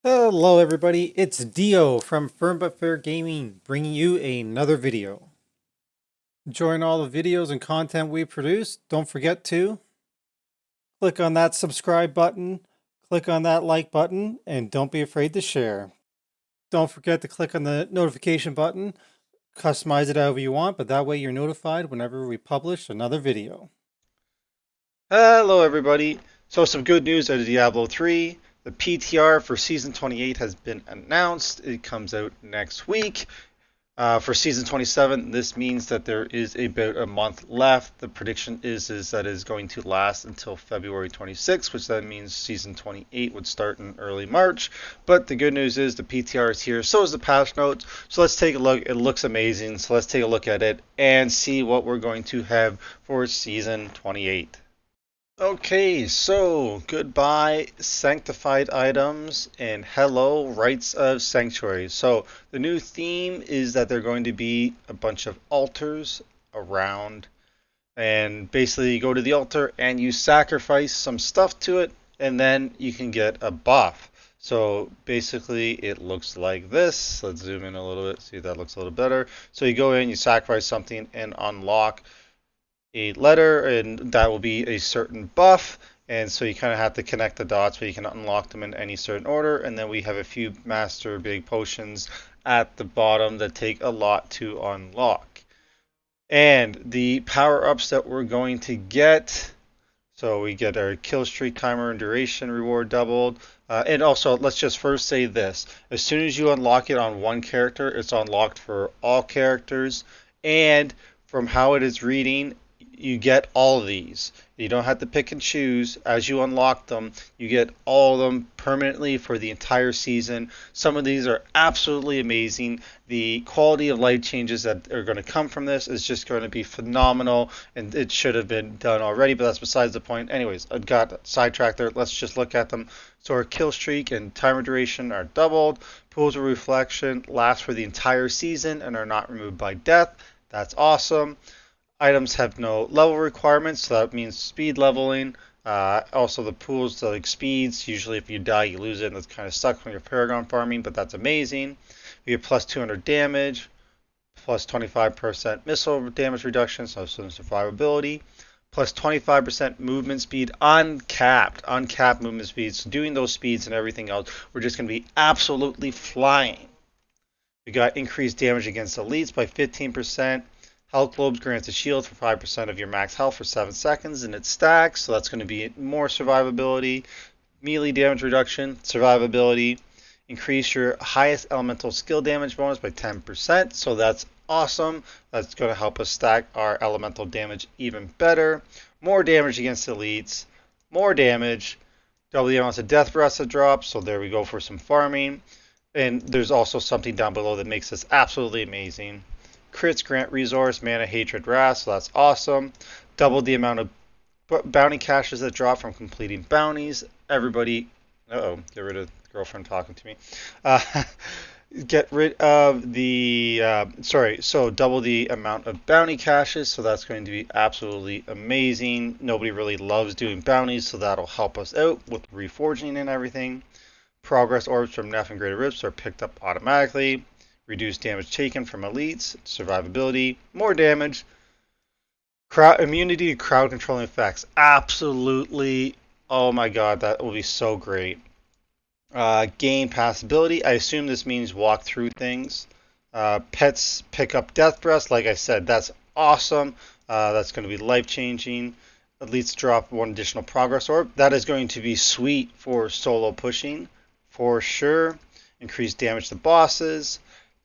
Hello everybody, it's Dio from Firm But Fair Gaming bringing you another video. Enjoying all the videos and content we produce, don't forget to click on that subscribe button, click on that like button, and don't be afraid to share. Don't forget to click on the notification button, customize it however you want, but that way you're notified whenever we publish another video. Hello, everybody. So, some good news out of Diablo 3. The PTR for Season 28 has been announced. It comes out next week. For Season 27, this means that there is about a month left. The prediction is that it is going to last until February 26th, which then means Season 28 would start in early March. But the good news is the PTR is here. So is the patch notes. So let's take a look. It looks amazing. So let's take a look at it and see what we're going to have for Season 28. Okay, so goodbye sanctified items and hello rites of sanctuary. So the new theme is that they're going to be a bunch of altars around, and basically you go to the altar and you sacrifice some stuff to it, and then you can get a buff. So basically it looks like this. Let's zoom in a little bit, see if that looks a little better. So you go in, you sacrifice something and unlock a letter, and that will be a certain buff. And so you kind of have to connect the dots, but you can unlock them in any certain order. And then we have a few master big potions at the bottom that take a lot to unlock. And the power ups that we're going to get, so we get our kill streak timer and duration reward doubled. And also, let's just first say this. As soon as you unlock it on one character, it's unlocked for all characters. And from how it is reading, you get all of these. You don't have to pick and choose. As you unlock them, you get all of them permanently for the entire season. Some of these are absolutely amazing. The quality of life changes that are going to come from this is just going to be phenomenal, and it should have been done already, but that's besides the point. Anyways, I got sidetracked there. Let's just look at them. So our kill streak and timer duration are doubled. Pools of reflection last for the entire season and are not removed by death. That's awesome. Items have no level requirements, so that means speed leveling. Also, the pools, like speeds, usually if you die, you lose it, and that's kind of stuck when you're Paragon farming, but that's amazing. We get plus 200 damage, plus 25% missile damage reduction, so some survivability, plus 25% movement speed, uncapped movement speed. So doing those speeds and everything else, we're just going to be absolutely flying. We got increased damage against elites by 15%. Health globes grants a shield for 5% of your max health for 7 seconds, and it stacks, so that's going to be more survivability. Melee damage reduction, survivability. Increase your highest elemental skill damage bonus by 10%, so that's awesome. That's going to help us stack our elemental damage even better. More damage against elites, more damage. Double the amounts of death breaths that drop, so there we go for some farming. And there's also something down below that makes this absolutely amazing. Crits grant resource, mana, hatred, wrath, so that's awesome. Double the amount of bounty caches that drop from completing bounties. Everybody, get rid of the girlfriend talking to me. Uh, get rid of the, so double the amount of bounty caches, so that's going to be absolutely amazing. Nobody really loves doing bounties, so that'll help us out with reforging and everything. Progress orbs from Neff and Greater Rifts are picked up automatically. Reduced damage taken from elites, survivability, more damage, crowd immunity to crowd controlling effects. Absolutely, oh my god, that will be so great. Gain passability. I assume this means walk through things. Pets pick up death breaths. Like I said, that's awesome. That's going to be life changing. Elites drop one additional progress orb. That is going to be sweet for solo pushing, for sure. Increased damage to bosses.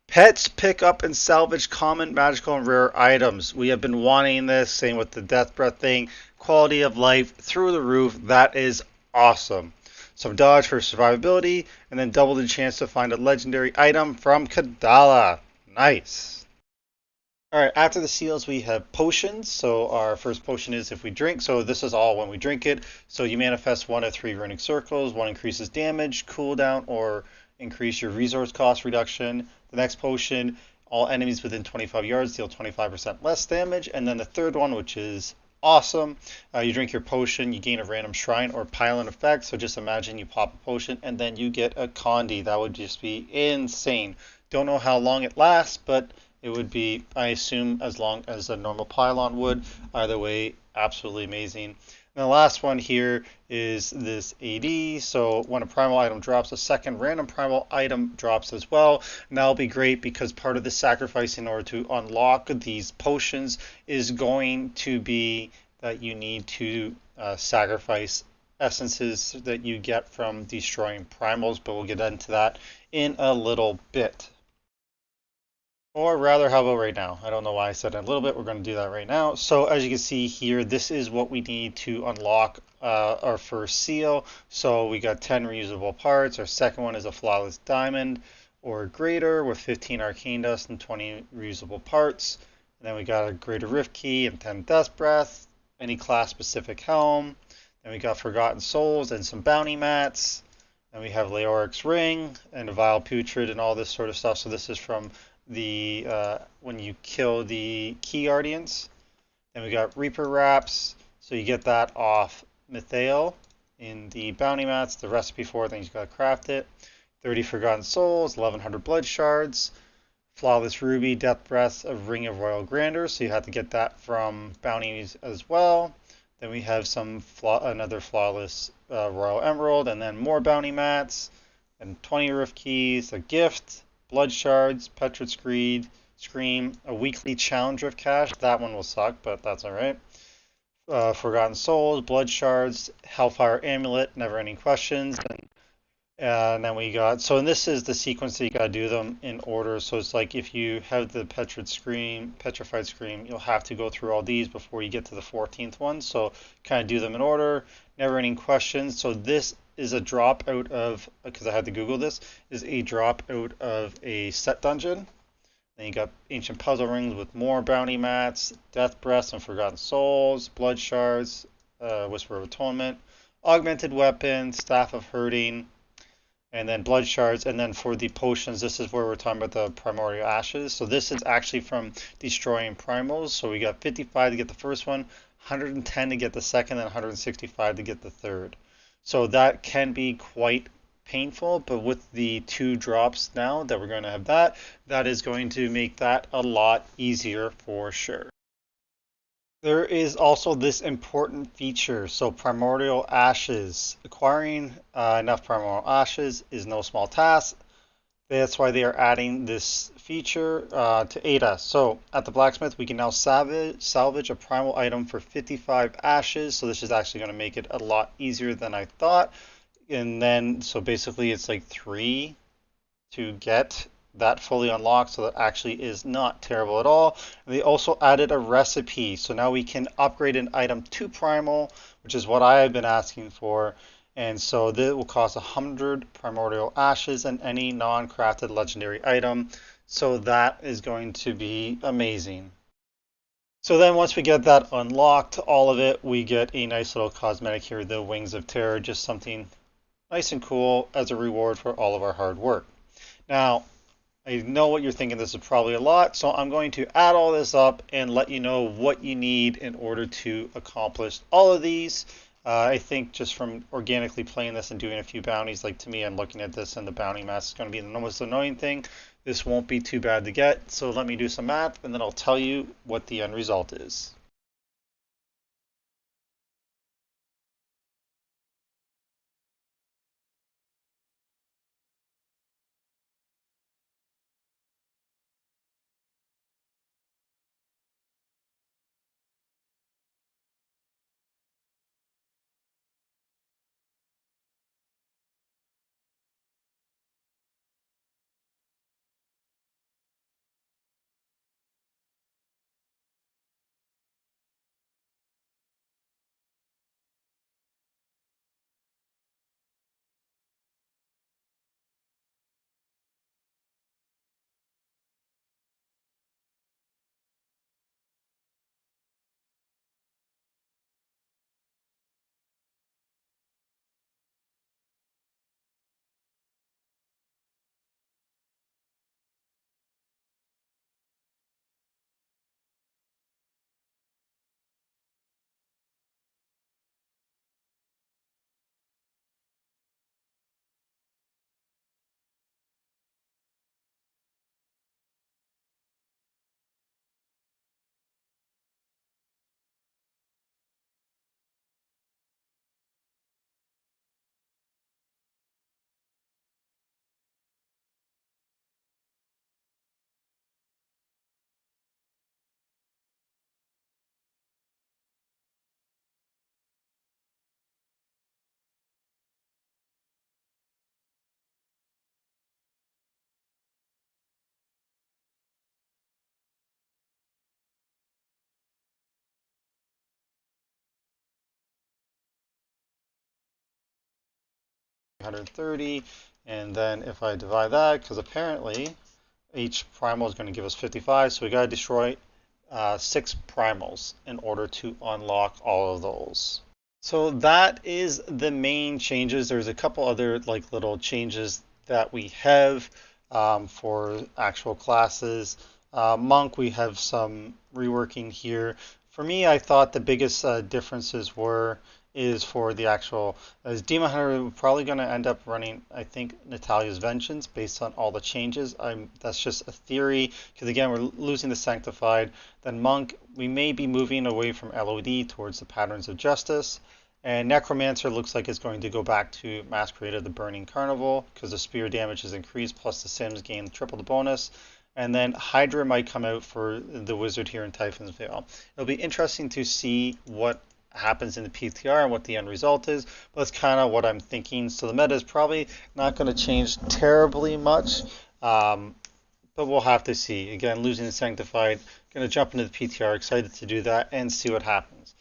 Pets pick up and salvage common, magical, and rare items. We have been wanting this, same with the death breath thing. Quality of life through the roof. That is awesome. Some dodge for survivability, and then double the chance to find a legendary item from Kadala. Nice. Alright, after the seals we have potions. So our first potion is if we drink. So this is all when we drink it. So you manifest one of 3 runic circles. One increases damage, cooldown, or increase your resource cost reduction. The next potion, all enemies within 25 yards deal 25% less damage. And then the third one, which is awesome. You drink your potion, you gain a random shrine or pylon effect. So just imagine you pop a potion and then you get a Condi. That would just be insane. Don't know how long it lasts, but it would be, I assume, as long as a normal pylon would. Either way, absolutely amazing. And the last one here is this AD. So when a primal item drops, a second random primal item drops as well. And that'll be great because part of the sacrifice in order to unlock these potions is going to be that you need to sacrifice essences that you get from destroying primals, but we'll get into that in a little bit. Or rather, how about right now? I don't know why I said in a little bit. We're going to do that right now. So as you can see here, this is what we need to unlock our first seal. So we got 10 reusable parts. Our second one is a flawless diamond or greater with 15 arcane dust and 20 reusable parts. And then we got a greater rift key and 10 dust breath, any class specific helm. Then we got forgotten souls and some bounty mats. And we have Leoric's ring and a vile putrid and all this sort of stuff. So this is from the when you kill the key guardians. Then we got Reaper wraps, so you get that off Mithael in the bounty mats. The recipe for it, then you gotta craft it. 30 forgotten souls, 1100 blood shards, flawless ruby, death breath of ring of royal grandeur, so you have to get that from bounties as well. Then we have another flawless royal emerald, and then more bounty mats, and 20 rift keys, a gift, blood shards, Petrus Scream, a weekly challenge rift cache. That one will suck, but that's alright. Forgotten Souls, blood shards, Hellfire Amulet, never ending questions, and then we got, so and this is the sequence that you gotta do them in order. So it's like if you have the Petrified Scream, you'll have to go through all these before you get to the 14th one. So kind of do them in order. Never ending questions. So this is a drop out of, because I had to Google this, is a drop out of a set dungeon. Then you got Ancient Puzzle Rings with more bounty mats, Death Breaths and Forgotten Souls, Blood Shards, Whisper of Atonement, Augmented Weapon, Staff of Hurting, and then blood shards. And then for the potions, this is where we're talking about the Primordial Ashes. So this is actually from destroying primals. So we got 55 to get the first one, 110 to get the second, and 165 to get the third. So that can be quite painful, but with the 2 drops now that we're going to have, that is going to make that a lot easier for sure. There is also this important feature. So Primordial Ashes. Acquiring enough Primordial Ashes is no small task. That's why they are adding this feature to aid us. So at the blacksmith, we can now salvage a primal item for 55 ashes. So this is actually going to make it a lot easier than I thought. And then, so basically it's like 3 to get that fully unlocked, so that actually is not terrible at all. And they also added a recipe, so now we can upgrade an item to primal, which is what I have been asking for. And so this will cost 100 primordial ashes and any non-crafted legendary item. So that is going to be amazing. So then once we get that unlocked, all of it, we get a nice little cosmetic here, the Wings of Terror, just something nice and cool as a reward for all of our hard work. Now, I know what you're thinking, this is probably a lot, so I'm going to add all this up and let you know what you need in order to accomplish all of these. I think just from organically playing this and doing a few bounties, like to me, I'm looking at this and the bounty mass is going to be the most annoying thing. This won't be too bad to get, so let me do some math and then I'll tell you what the end result is. 330. And then if I divide that, because apparently each primal is going to give us 55, so we got to destroy 6 primals in order to unlock all of those. So that is the main changes. There's a couple other like little changes that we have for actual classes. Monk, we have some reworking here. For me, I thought the biggest differences is for the actual as Demon Hunter. We're probably going to end up running, I think, Natalia's Vengeance based on all the changes. That's just a theory because again we're losing the Sanctified. Then Monk, we may be moving away from LOD towards the Patterns of Justice. And Necromancer looks like it's going to go back to Masquerade of the Burning Carnival because the spear damage is increased plus the Sims gain triple the bonus. And then Hydra might come out for the Wizard here in Typhon's Veil. It'll be interesting to see what happens in the PTR and what the end result is, but that's kind of what I'm thinking. So the meta is probably not going to change terribly much, but we'll have to see. Again, losing the Sanctified, going to jump into the PTR, excited to do that and see what happens.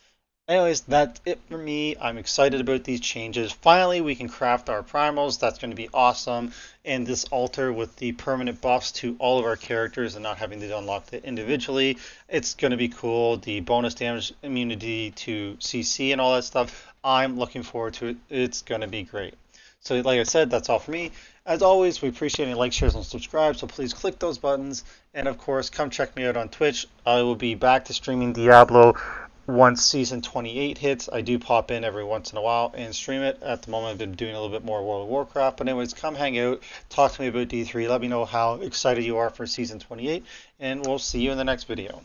Anyways, that's it for me. I'm excited about these changes. Finally, we can craft our primals. That's going to be awesome. And this altar with the permanent buffs to all of our characters and not having to unlock it individually. It's going to be cool. The bonus damage immunity to CC and all that stuff. I'm looking forward to it. It's going to be great. So like I said, that's all for me. As always, we appreciate any likes, shares, and subscribe. So please click those buttons. And of course, come check me out on Twitch. I will be back to streaming Diablo once season 28 hits. I do pop in every once in a while and stream it. At the moment, I've been doing a little bit more World of Warcraft. But anyways, come hang out, talk to me about D3. Let me know how excited you are for season 28, and we'll see you in the next video.